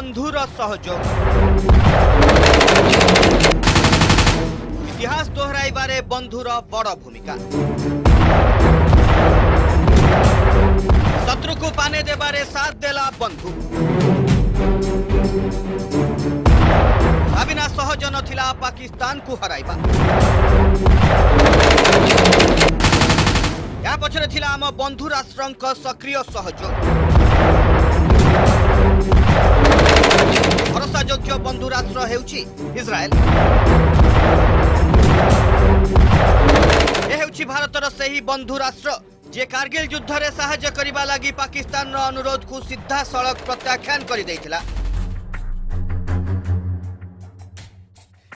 बंधुर सहयोग इतिहास दोहराइबारे बंधुर बड़ भूमिका शत्रु को पाने देबारे साथ देला बंधु भाविना सहज नथिला पाकिस्तान को हराइबा या पछरे थिला आम बंधु राष्ट्रंक सक्रिय सहयोग भरोसायोग्य बंधु राष्ट्र हेउची इस्राएल ए हेउची भारतर सही बंधु राष्ट्र जे कारगिल युद्ध रे सहायता करिबा लागि पाकिस्तान रो अनुरोध को सीधा सड़क प्रत्याख्यान करि दैथिला।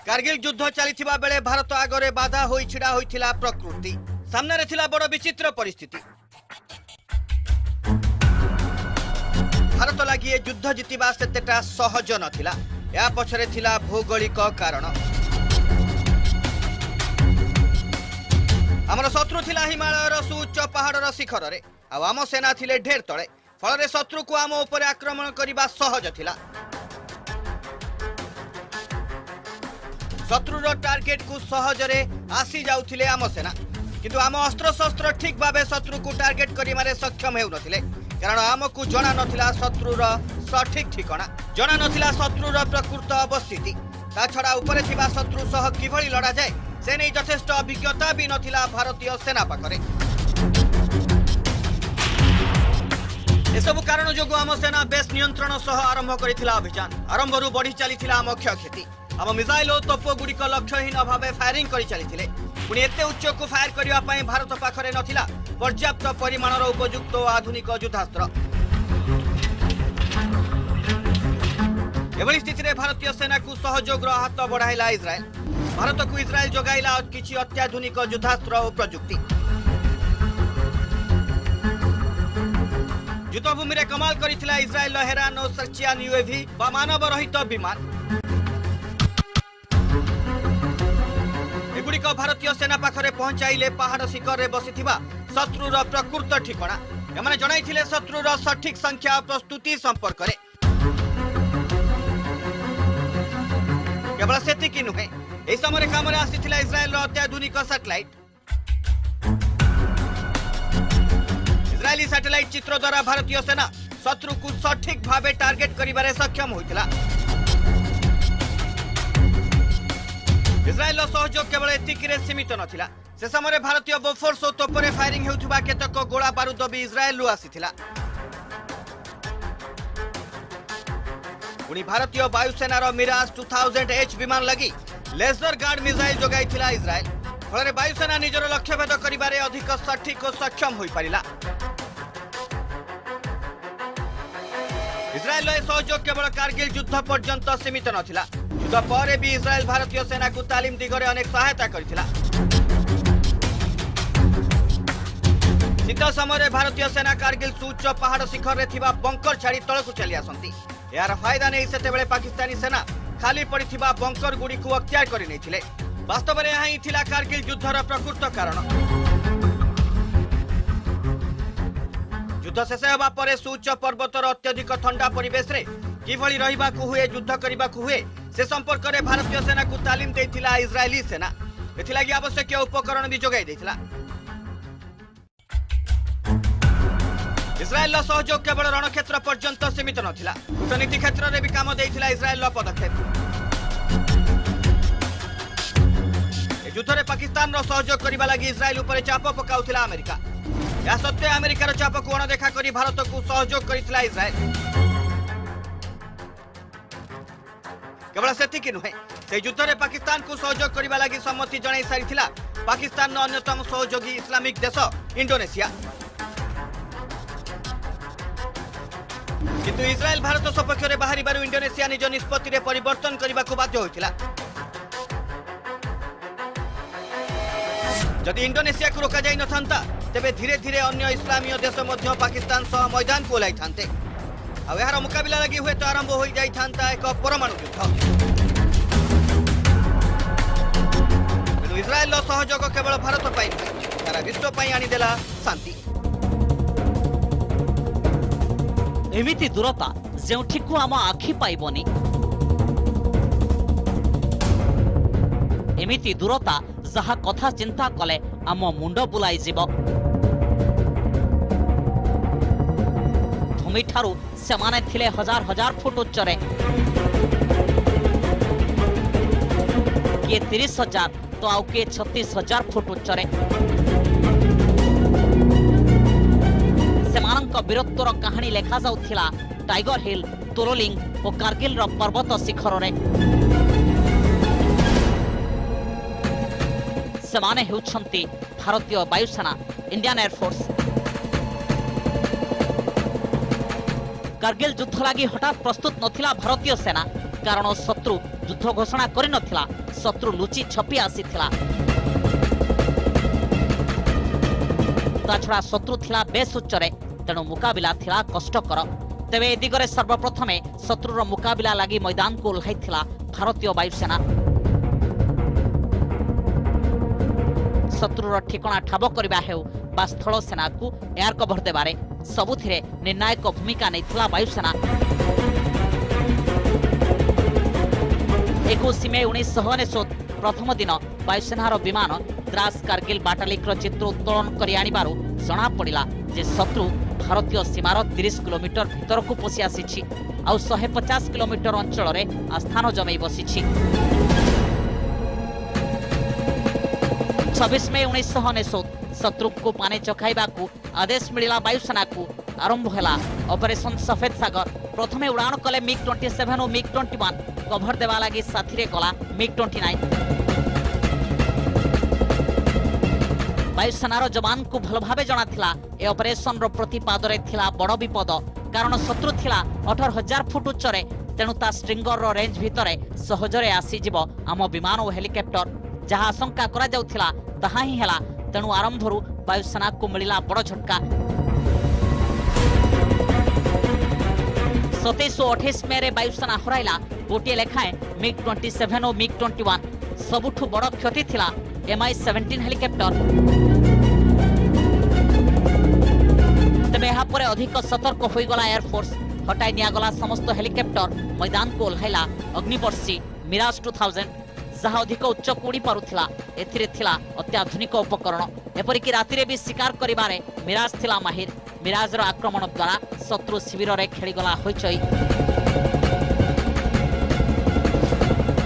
कारगिल युद्ध चलिथिबा बेले भारत आगरे बाधा होई छिड़ा होइथिला प्रकृति सामने रे थिला बड़ विचित्र परिस्थिति भारत लागि ए युद्ध जितिबा सेतेटा सहज नथिला या पछरे थिला भौगोलिक कारण आमर शत्रु थिला हिमालयर सुउच्च पहाड़र शिखर रे आम सेना थिले ढेर तले फल शत्रु को आम उपर आक्रमण करने सहज थिला। शत्रुर टार्गेट को सहजरे आसी जाउथिले आम सेना किंतु आम अस्त्र शस्त्र ठीक भावे शत्रु को टार्गेट करिमारे सक्षम हेउ नथिले कारण आमको जना नथिला शत्रुर सठिक ठिकाना जना नथिला शत्रुर प्रकृत अवस्थिति ता छड़ा उपरे थिबा शत्रु सह किभଳି लड़ा जाए से नहीं यथेष्ट अभिज्ञता भी नथिला भारतीय सेना पाखरे एसबु कारण जो आम सेना बेस नियंत्रण सह आरंभ करथिला अभियान आरंभरू बढ़ी चलीथिला आम क्षयक्षति आम मिसाइल और तोप गुड़िक लक्ष्यहीन भावे फायरिंग कर चली पुणी एते उच्च को फायर करने भारत पाखरे नथिला पर्याप्त परिमाणर उपयुक्त और आधुनिक युद्धास्त्र एभली स्थिति भारतीय सेना को सहयोग हाथ बढ़ाइला इस्राएल भारत को इस्राएल जगाइला किछि अत्याधुनिक युद्धास्त्र और प्रजुक्ति युद्धभूमि रे कमाल करिथिला इस्राएल हेरान और सर्चियान यूएवी बा मानव रहित विमान एगुड़िक भारतीय सेना पाखरे पहुंचाइले पहाड़ शिखर रे बसिथिबा शत्रुर प्रकृत ठिकाना एमाने जणाइथिले शत्रुर सठिक संख्या और प्रस्तुति संपर्क रे केवल सेतिकी नुहे एही समय काम आसीथिला इस्राएल अत्याधुनिक सैटेलाइट इस्राएली सैटेलाइट चित्र द्वारा भारतीय सेना शत्रु को सठिक भावे टार्गेट करिबारे सक्षम होइतिला। इस्राएल सहयोग केवल एतिकी सीमित नथिला से समय भारतीय बोफोर्स और तोपरे फायरिंग हेउथुबा केतक गोला बारूद भी इस्राएल आसीथिला पुणी भारतीय वायुसेनार मिराज 2000H विमान लगी लेजर गार्ड मिसाइल जोगाइथिला इस्राएल फल वायुसेना निजर लक्ष्य भेद करिबारे अधिक सठिक और सक्षम होई पारिला। इस्राएल सहयोग केवल कारगिल युद्ध पर्यंत सीमित नथिला युद्ध पर भी इस्राएल भारतीय सेना को तालीम दिगरे अनेक सहायता करथिला। शीत समय भारतीय सेना कारगिल सुउच्च पहाड़ शिखर रे थिबा बंकर छाड़ी तळकु चली आसंती यार फायदा नहीं सेतेबेले पाकिस्तानी सेना खाली पड़िथिबा बंकर गुड़ी को अख्तियार करि नैथिले वास्तव में यही थिला कारगिल युद्धर प्रकृत कारण युद्ध शेष होगा पर सुउच्च पर्वतर अत्यधिक ठंडा परिवेश रे किभଳି रहिबाकु हुए युद्ध करिबाकु हुए से संपर्क रे भारतीय सेना को तालीम देथिला इस्राएली सेना एथिलागी आवश्यक उपकरण भी जोगाई देथिला। इस्राएल सहयोग केवल रणक्षेत्र पर्यंत सीमित नथिला कूटनीति क्षेत्र में भी काम देथिला इस्राएल पदक्षेप युद्ध में पाकिस्तान सहयोग करने लगी इस्राएल उपर चाप पकाउथिला अमेरिका या सत्वे अमेरिकार चाप को अणदेखा कर भारत को सहयोग करथिला इस्राएल केवल सेतिकी नुहे से युद्ध में पाकिस्तान को सहयोग करने लगी सम्मति जणाई सारिथिला पाकिस्तान अन्यतम सहयोगी इस्लामिक देश इंडोनेशिया किंतु इस्राएल भारत सपक्ष में बाहरी इंडोनेशिया निज निष्पत्ति रे परिवर्तन करने को बाध्य होइथिला। जदि इंडोनेशिया को रोका जाई नथांता तेबे धीरे धीरे अन्य इस्लामीय देश मध्य पाकिस्तान सह मैदान को ओह्लाई थांते आ यार मुकाबला लगी हुए तो आरंभ हो जाई थांता एक परमाणु युद्ध किंतु इस्राएल सहयोग केवल भारत पाई सारा विश्व पाई आनीदेला शांति एमिति दूरता जेउठिकु आम आखि पाइबनी एमिति दूरता जहा कथा चिंता कले आम मुंड बुलाई जीव भूमि ठारू सेमाने थिले हजार हजार फुट उच्चरे किए 30,000 तो आउ किए 36,000 फुट उच्चरे सेमानंक वीरत्वर कहानी लेखा जाउथिला टाइगर हिल तोलोलिंग और कारगिल पर्वत शिखर रे सेमाने हेउछंती भारतीय वायुसेना इंडियन एयरफोर्स कारगिल युद्ध लगी हठात प्रस्तुत नथिला भारतीय सेना कारण शत्रु युद्ध घोषणा करि नथिला शत्रु लुचि छपी आसीथिला ताछड़ा शत्रु थिला बेस उच्चरे तेणु मुकाबिला थिला कष्टकर तेबे ए दिगरे सर्वप्रथमे शत्रुर मुकाबिला लगी मैदान को ओह्लाइथिला भारतीय वायुसेना शत्रुर ठिकणा ठाब करबा हेउ बा स्थल सेना को एयर कवर देबारे सबुथिरे निर्णायक भूमिका नैथिला वायुसेना 21 मे 1999 प्रथम दिन वायुसेनार विमान द्रास कारगिल बाटालिकर चित्र उत्तोलन करि आनिबारु जणा पड़िला जे शत्रु भारतीय सीमार 30 किलोमीटर भीतर को पशि आसीछि आ 150 किलोमीटर अंचल रे आस्थान जमै बसिछि 26 मे 1999 शत्रु को पाने चखाइबा को आदेश मिलिला वायुसेना को आरंभ होला ऑपरेशन सफेद सागर प्रथमे उड़ान कले मिग 27 और मिग 21 कभर देवा लगी साथी रे गला मिग 29 वायुसेनार जवान को भल भावे जणा थिला ए ऑपरेशन रो प्रतिपाद रे थिला बड़ विपद कारण शत्रु थिला 18,000 फुट उच्चरे तेणु ता स्ट्रिंगर रो रेंज भितरे सहजरे आसी जिवो आम विमान और हेलिकॉप्टर जहा आशंका करा जाउथिला ताहा ही हेला तेणु आरंभरू वायुसेना को मिलिला बड़ झटका 27 और 28 मे रे वायुसेना हराइला गोटे लेखाएं मिग 27 और मिग 21 सबुठु बड़ क्षति थिला MI-17 हेलिकॉप्टर तेबे यहाँ पर अधिक सतर्क हो गला एयरफोर्स हटाई नियागला समस्त हेलिकॉप्टर मैदान को ओह्लाइला अग्निवर्षी मिराज 2000 जहा अधिक उच्च कोड़ी पारुथिला एथिरे थिला अत्याधुनिक उपकरण एपरिक रातिरे भी शिकार करिबारे मिराज थिला माहिर मिराजर आक्रमण द्वारा शत्रु शिविर रे खेलीगला होइचई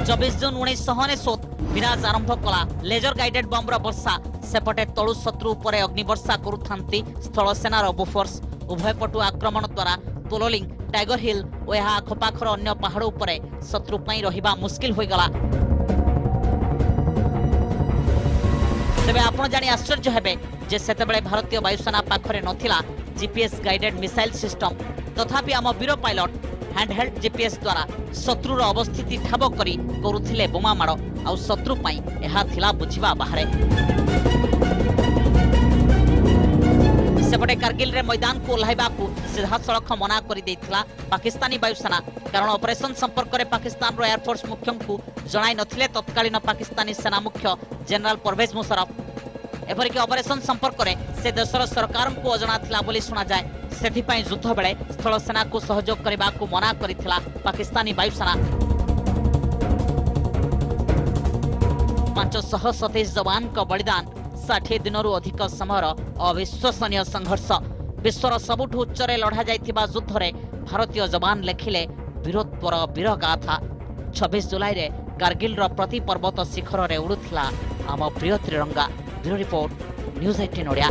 24 जून 1999 मिराज आरंभ कला लेजर गाइडेड बम्बर वर्षा सेपटे तळु शत्रु उपरे अग्निवर्षा करुथांती स्थल सेनार बोफोर्स उभय पटु आक्रमण द्वारा तोलोलिंग टाइगर हिल और यह आखपाखर अन्य पहाड़ उपरे शत्रु पई रहिबा मुश्किल होइगला तेबे आपण जानी आश्चर्य हेबे जे सेतेबेले भारतीय वायुसेना पाखरे नथिला जीपीएस गाइडेड मिसाइल सिस्टम तथापि आम वीर पायलट हैंडहेल्ड जीपीएस द्वारा शत्रुर अवस्थिति ठाब करी करुथिले बोमा माड़ आ शत्रु पई एहा थिला बुझिबा बाहरे सेपटे कारगिल रे मैदान को ओह्लाइबा को सीधा सड़क मना करि देथिला पाकिस्तानी वायुसेना कारण ऑपरेशन संपर्क रे पाकिस्तान रो एयरफोर्स मुख्य को जणाई नथिले तत्कालीन पाकिस्तानी सेना मुख्य जनरल परवेज मुशर्रफ एपरिक ऑपरेशन संपर्क रे से देशर सरकार को अजणा थिला बोली सुना जाए सेथि पई युद्ध बेले स्थल सेना को सहयोग करबा को मना करिथिला पाकिस्तानी वायुसेना 527 जवान का बलिदान 60 दिनरु अधिक समयर अविश्वसनीय संघर्ष विश्वर सबुठु उच्चरे लढ़ा जाइथिबा युद्ध रे भारतीय जवान लेखिले वीरत्वर वीर गाथा 26 जुलाई रे कारगिल रो प्रति पर्वत शिखर रे उड़ुथिला आम प्रिय त्रिरंगा bureau report news 18 Odia.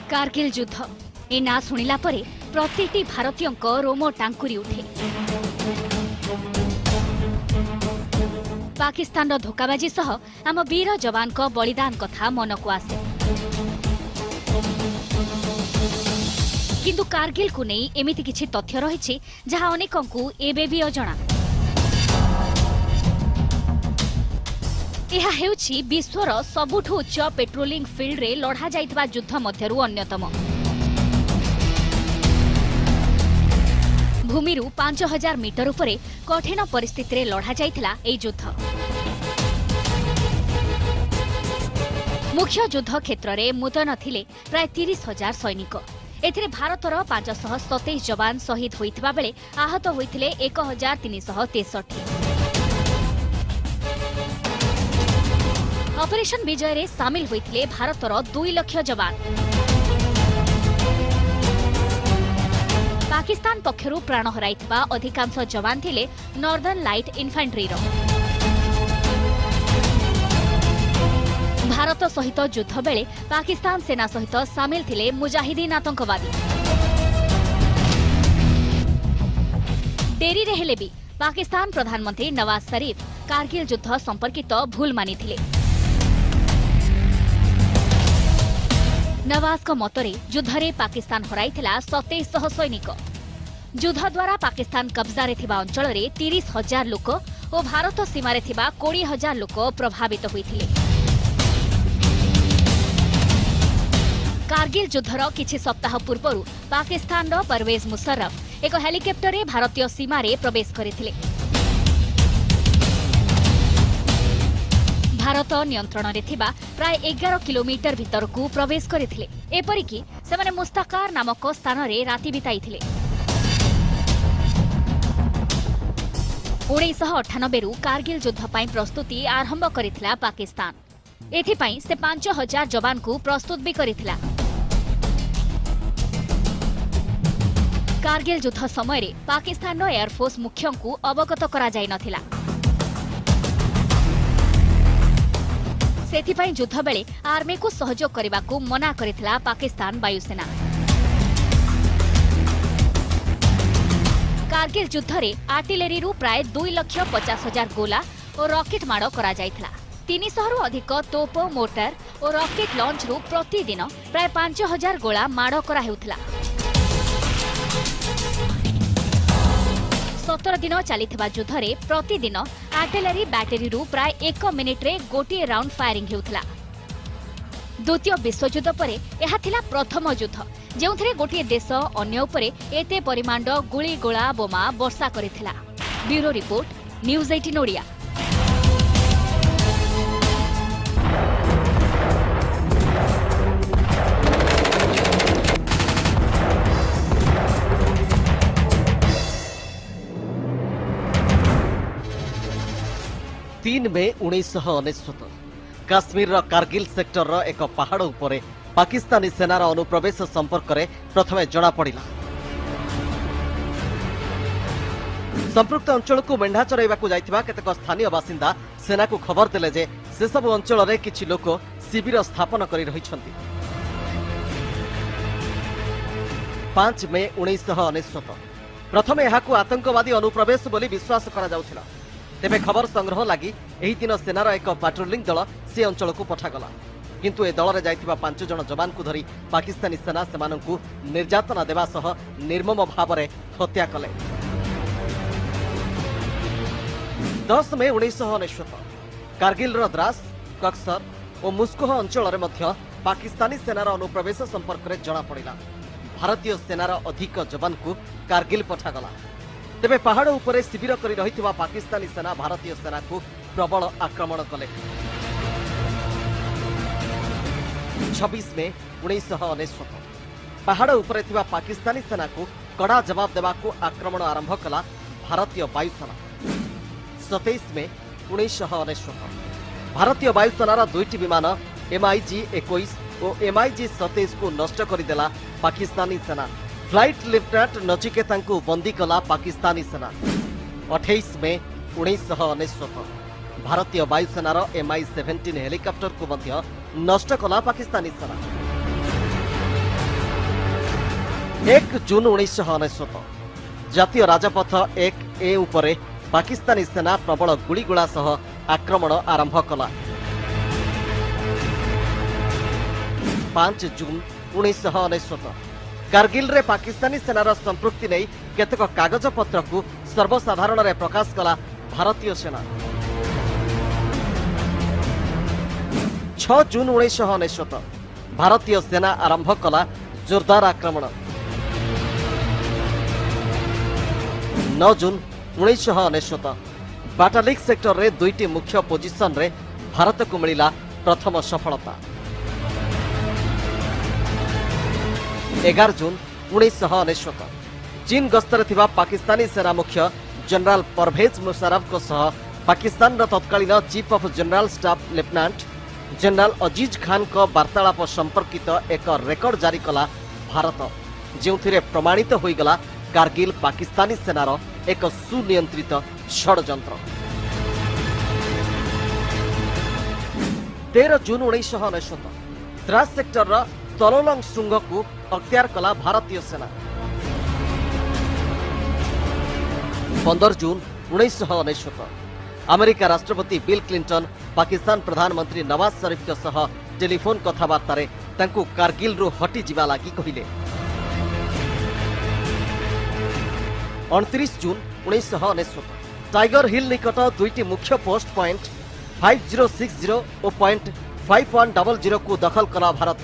Kargil युद्ध ए ना शुणिला परे प्रतिटी भारतीय रोम टांकुरी उठे पाकिस्तान धोकाबाजी सह आम वीर जवान को बलिदान कथा मन को आसे किंतु कारगिल को नहीं एमिति किछि तथ्य रही जहां अनेकंकु एबे भी अजणा यह हेउछि विश्वर सबुठु उच्च पेट्रोलिंग फील्ड रे लढ़ा जाइतबा युद्ध मध्यरु अन्यतम भूमि 5000 मीटर उपरे कठिन परिस्थिति रे लड़ा जाइथिला एई युद्ध। मुख्य युद्ध क्षेत्र में मुतयन थिले प्राय 30,000 सैनिक। एथिरे भारतर 527 जवान शहीद होइथिबा बेले आहत होइथिले 1363। ऑपरेशन विजय रे शामिल होइथिले भारतर 2 लाख जवान। पाकिस्तान पक्षरु प्राण हराइथिबा अधिकांश जवान थिले नॉर्दर्न लाइट इन्फेंट्री रो। भारत सहित युद्ध बेले पाकिस्तान सेना सहित सामिल थिले मुजाहिदीन आतंकवादी। डेरी रे हेले भी पाकिस्तान प्रधानमंत्री नवाज शरीफ कारगिल युद्ध संपर्कित भूल मानिथिले। नवाज को मतरे युद्ध रे पाकिस्तान हराइथिला 2700 सैनिक। युद्ध द्वारा पाकिस्तान कब्जा रे थिबा अंचल रे 30,000 लोक और भारत सीमा रे थिबा 20,000 लोक प्रभावित होइथिले। कारगिल युद्धर किछि सप्ताह पूर्व पाकिस्तान परवेज मुशर्रफ एक हेलिकप्टर रे भारतीय सीमा रे प्रवेश करथिले। भारत नियंत्रण रे थिबा प्राय 11 किलोमीटर भीतर को प्रवेश करथिले। एपरिकी सेमाने मुस्ताकार नामक स्थान रे राति बिताइथिले। 1998 रु कारगिल युद्ध पई प्रस्तुति आरंभ करथिला पाकिस्तान। एथिपई से 5000 जवान को प्रस्तुत भी करथिला। कारगिल युद्ध समय रे पाकिस्तान एयरफोर्स मुख्य को अवगत करा जाय नथिला। सेथिपई युद्ध बेले आर्मी को सहयोग करने को मना करथिला पाकिस्तान वायुसेना। कारगिल युद्ध रे आर्टिलरी रु प्राय 2,50,000 गोला और रॉकेट माड़ करा जायथिला। 300 रु अधिक तोप मोटर और रॉकेट लॉन्च रु प्रतिदिन प्राय 5,000 गोला माड़ करा हेउथिला। 17 दिन चलिथिबा युद्ध रे प्रतिदिन आर्टिलरी बैटरी रु प्राय 1 मिनिट रे गोटिए राउंड फायरिंग हेउथिला। द्वितीय विश्वयुद्ध परे एहा थिला प्रथम युद्ध जेउथिरे गोटिए देश अन्य उपरे एते परिमाण गुली गोला बोमा वर्षा करिथिला। Bureau report, news 18 Odia. तीन मे 1999 काश्मीर कारगिल सेक्टर एक पहाड़ उपरे पाकिस्तानी सेनार अनुप्रवेश संपर्क में प्रथमे जना पड़ा। संपृक्त अंचल को मेढ़ा चराइबा जाइथिबा केतेक स्थानीय बासिंदा सेना को खबर देले जे से सब अंचल रे किछि लोक शिविर स्थापन करि रहिछन्ति। 5 मे 1999 प्रथमे एहाकू आतंकवादी अनुप्रवेश बोली विश्वास करा जाउथिला। तेबे खबर संग्रह लगी एही दिन सेनार एक पाट्रोलिंग दल से अंचल को पठागला। किंतु ए दल रे जाइथिबा 5 जण जवान को धरी पाकिस्तानी सेना सेमानंकु निर्यातना देवा सह निर्मम भाव में हत्या कले। 10 मे 1999 कारगिल द्रास, कक्सर और मुस्कोह अंचल रे मध्य पाकिस्तानी सेनार अनुप्रवेश संपर्क में जना पड़ा। भारतीय सेनार अधिक जवान को कारगिल पठागला। तेबे पहाड़ उपरे शिविर करी रहिथिबा पाकिस्तानी सेना भारतीय सेना को प्रबल आक्रमण कले। 26 मे 1999 पहाड़ उपरे थिबा पाकिस्तानी सेना को कड़ा जवाब देवाको आक्रमण आरंभ कला भारतीय वायुसेना। 27 मे 1999 भारतीय वायुसेनार 2टी विमान MiG-21 और MiG-27 को नष्ट करदेला पाकिस्तानी सेना। फ्लाइट लेफ्टिनेंट नचिकेता को बंदी कला पाकिस्तानी सेना। 28 मे 1999 भारतीय वायुसेनार Mi-17 हेलिकप्टर को मध्य नष्ट कला पाकिस्तानी सेना। 1 जून 1999 जातीय राजपथ 1A उपरे पाकिस्तानी सेना प्रबल गुड़ीगोला सह आक्रमण आरंभ कला। 5 जून 1999 कारगिल रे पाकिस्तानी सेनार संपृक्ति नहीं केतक कागज पत्र को सर्वसाधारण रे प्रकाश कला भारतीय सेना। 6 जून 1999 भारतीय सेना आरंभ कला जोरदार आक्रमण। 9 जून 1999 बाटालिक सेक्टर रे दुईटी मुख्य पोजिशन रे भारत को मिला प्रथम सफलता। 11 जून 1999 चीन गस्तरे थिबा पाकिस्तानी सेना मुख्य जनरल परवेज मुशर्रफ को सह पाकिस्तान तत्कालीन chief of general staff lieutenant general Aziz Khan को वार्तालाप संपर्कित एक रेकर्ड जारी कला भारत, जो प्रमाणित हो गला कारगिल पाकिस्तानी सेनार एक सुनियंत्रित षड्यंत्र। 13 जून 1999 द्रास सेक्टर तलोलंग शृंग को अख्तियार कला भारतीय सेना। 15 जून 1999 अमेरिका राष्ट्रपति बिल क्लिंटन पाकिस्तान प्रधानमंत्री नवाज शरीफ के सह टेलीफोन कथबार्ता रे तांकु कारगिल रु हटी जिबा लागि कहिले। 29 जून 1999 टाइगर हिल निकट दुईटी मुख्य पोस्ट पॉइंट 5060 और पॉइंट 5100 को दखल कला भारत।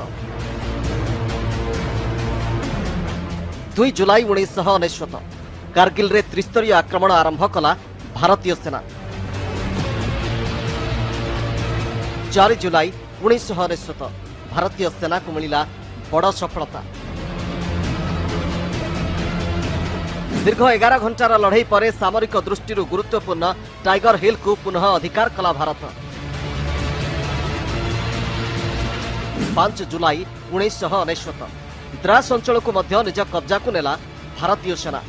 2 जुलाई 1999 कारगिल रे त्रिस्तरीय आक्रमण आरंभ कला भारतीय सेना। 4 जुलाई 1999 भारतीय सेना को मिला बड़ सफलता। दीर्घ 11 घंटार लड़ाई पर सामरिक दृष्टि गुरुत्वपूर्ण टाइगर हिल को पुनः अधिकार कला भारत। 5 जुलाई 1999 द्रास अंचल को मध्य निज कब्जा को नेला भारतीय सेना।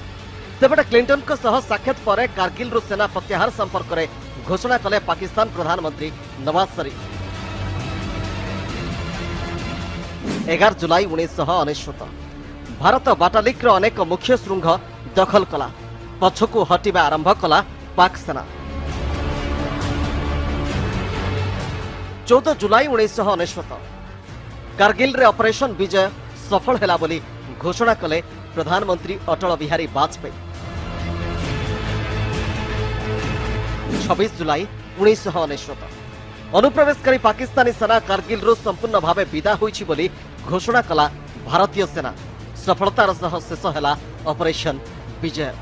सेपटे क्लिंटन को सह साक्षात पर कारगिल रु सेना प्रत्याहार संपर्क में घोषणा कले पाकिस्तान प्रधानमंत्री नवाज शरीफ। 11 जुलाई 1999 भारत बाटालिक अनेक मुख्य श्रृंग दखल कला, पछकु हटिबा आरंभ कला पाक सेना। 14 जुलाई 1999 कारगिल रे ऑपरेशन विजय सफल हैला बोली घोषणा कले प्रधानमंत्री अटल बिहारी वाजपेयी। 26 जुलाई 1999 अनुप्रवेशकारी पाकिस्तानी सेना कारगिल रु संपूर्ण भावे विदा होईछि बोली घोषणा कला भारतीय सेना। सफलतार सह शेष हैला ऑपरेशन विजय।